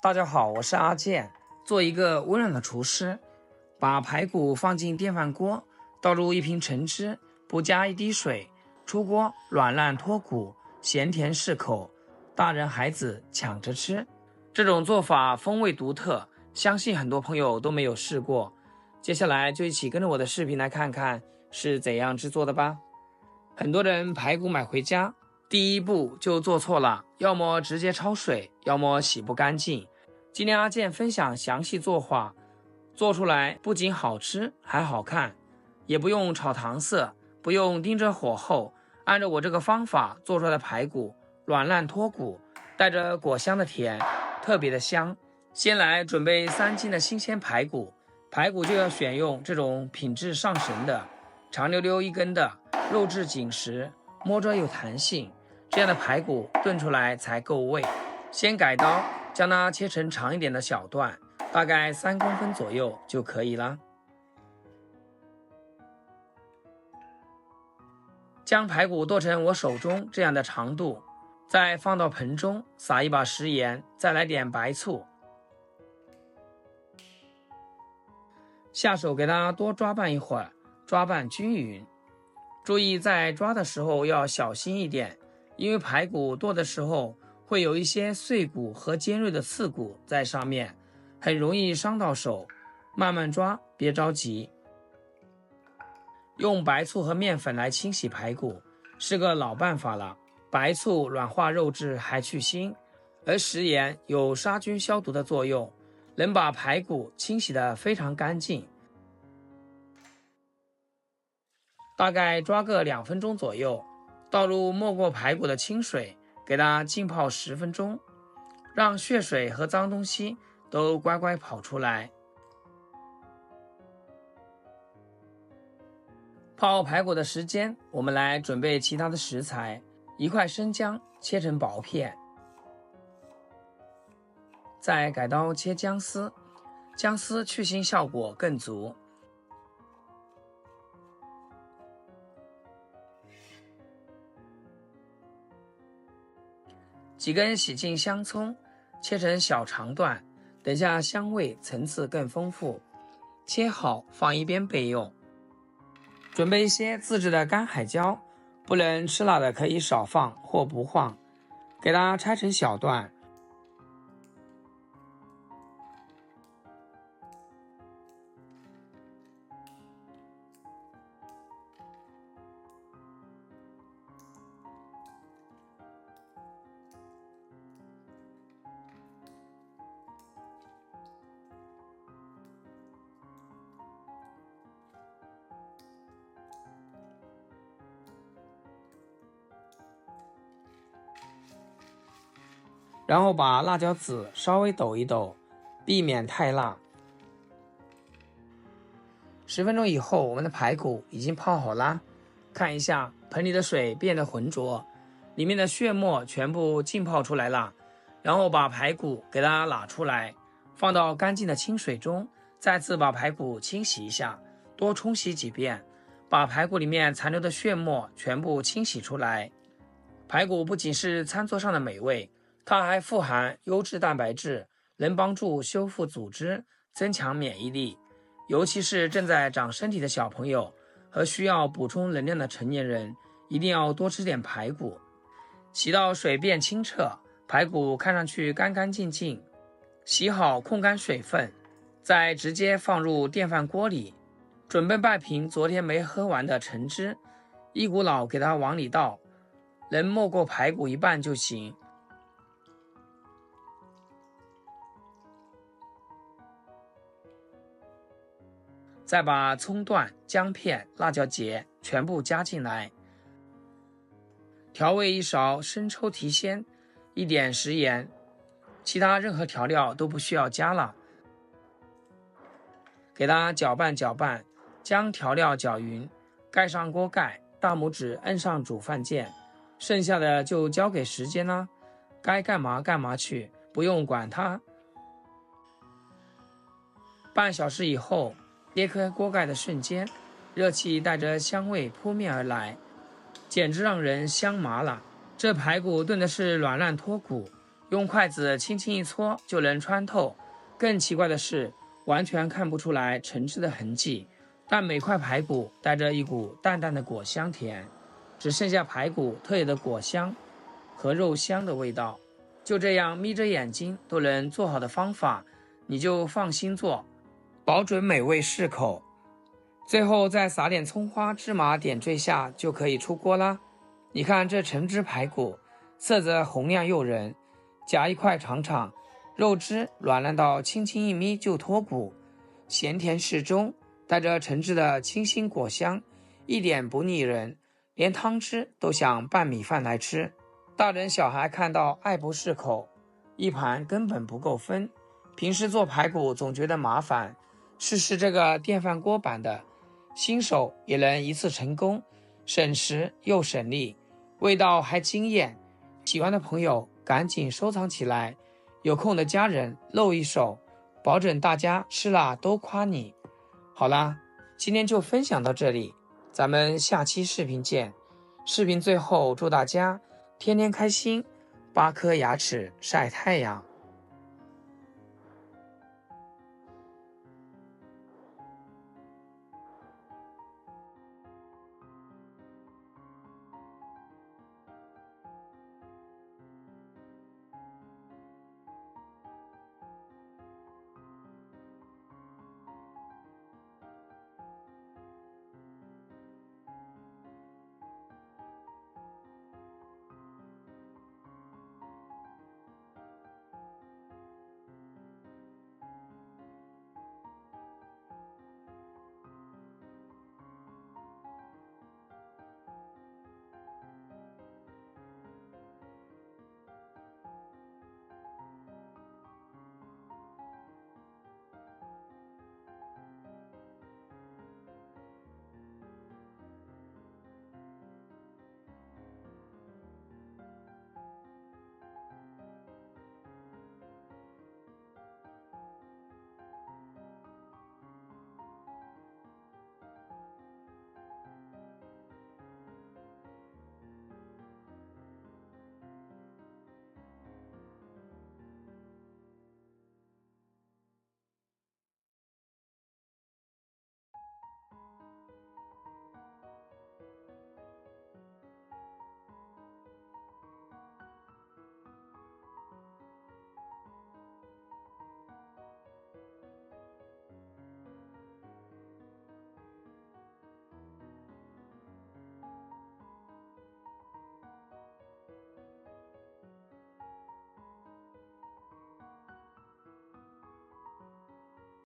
大家好，我是阿健，做一个温暖的厨师。把排骨放进电饭锅，倒入一瓶橙汁，不加一滴水，出锅软烂脱骨，咸甜适口，大人孩子抢着吃。这种做法风味独特，相信很多朋友都没有试过。接下来就一起跟着我的视频来看看是怎样制作的吧。很多人排骨买回家，第一步就做错了，要么直接焯水，要么洗不干净。今天阿健分享详细做法，做出来不仅好吃还好看，也不用炒糖色，不用盯着火候，按照我这个方法做出来的排骨软烂脱骨，带着果香的甜，特别的香。先来准备3斤的新鲜排骨，排骨就要选用这种品质上乘的，长溜溜一根的，肉质紧实，摸着有弹性，这样的排骨炖出来才够味。先改刀将它切成长一点的小段，大概3公分左右就可以了。将排骨剁成我手中这样的长度，再放到盆中，撒一把食盐，再来点白醋，下手给它多抓拌一会儿，抓拌均匀。注意在抓的时候要小心一点，因为排骨剁的时候会有一些碎骨和尖锐的刺骨在上面，很容易伤到手，慢慢抓，别着急。用白醋和面粉来清洗排骨是个老办法了，白醋软化肉质还去腥，而食盐有杀菌消毒的作用，能把排骨清洗得非常干净。大概抓个2分钟左右，倒入没过排骨的清水，给它浸泡10分钟，让血水和脏东西都乖乖跑出来。泡排骨的时间，我们来准备其他的食材。1块生姜切成薄片，再改刀切姜丝，姜丝去腥效果更足。几根洗净香葱，切成小长段，等下香味层次更丰富。切好放一边备用。准备一些自制的干海椒，不能吃辣的可以少放或不放，给它拆成小段。然后把辣椒籽稍微抖一抖，避免太辣。10分钟以后，我们的排骨已经泡好啦。看一下盆里的水变得浑浊，里面的血沫全部浸泡出来了。然后把排骨给它拿出来，放到干净的清水中，再次把排骨清洗一下，多冲洗几遍，把排骨里面残留的血沫全部清洗出来。排骨不仅是餐桌上的美味，它还富含优质蛋白质，能帮助修复组织，增强免疫力。尤其是正在长身体的小朋友和需要补充能量的成年人，一定要多吃点排骨。洗到水变清澈，排骨看上去干干净净，洗好控干水分，再直接放入电饭锅里。准备半瓶昨天没喝完的橙汁，一股脑给它往里倒，能没过排骨一半就行。再把葱段、姜片、辣椒节全部加进来，调味1勺生抽提鲜，1点食盐，其他任何调料都不需要加了。给它搅拌搅拌，将调料搅匀，盖上锅盖，大拇指摁上煮饭键，剩下的就交给时间啦，该干嘛干嘛去，不用管它。半小时以后，揭开锅盖的瞬间，热气带着香味扑面而来，简直让人香麻了。这排骨炖的是软烂脱骨，用筷子轻轻一搓就能穿透。更奇怪的是，完全看不出来陈汁的痕迹，但每块排骨带着一股淡淡的果香甜，只剩下排骨特有的果香和肉香的味道。就这样眯着眼睛都能做好的方法，你就放心做，保准美味适口。最后再撒点葱花、芝麻点缀下就可以出锅啦。你看这橙汁排骨，色泽红亮诱人，夹一块尝尝，肉汁软烂到轻轻一眯就脱骨，咸甜适中，带着橙汁的清新果香，一点不腻人，连汤汁都想拌米饭来吃。大人小孩看到爱不释口，一盘根本不够分。平时做排骨总觉得麻烦，试试这个电饭锅版的，新手也能一次成功，省时又省力，味道还惊艳。喜欢的朋友赶紧收藏起来，有空的家人露一手，保准大家吃了都夸你。好啦，今天就分享到这里，咱们下期视频见。视频最后祝大家天天开心，8颗牙齿晒太阳。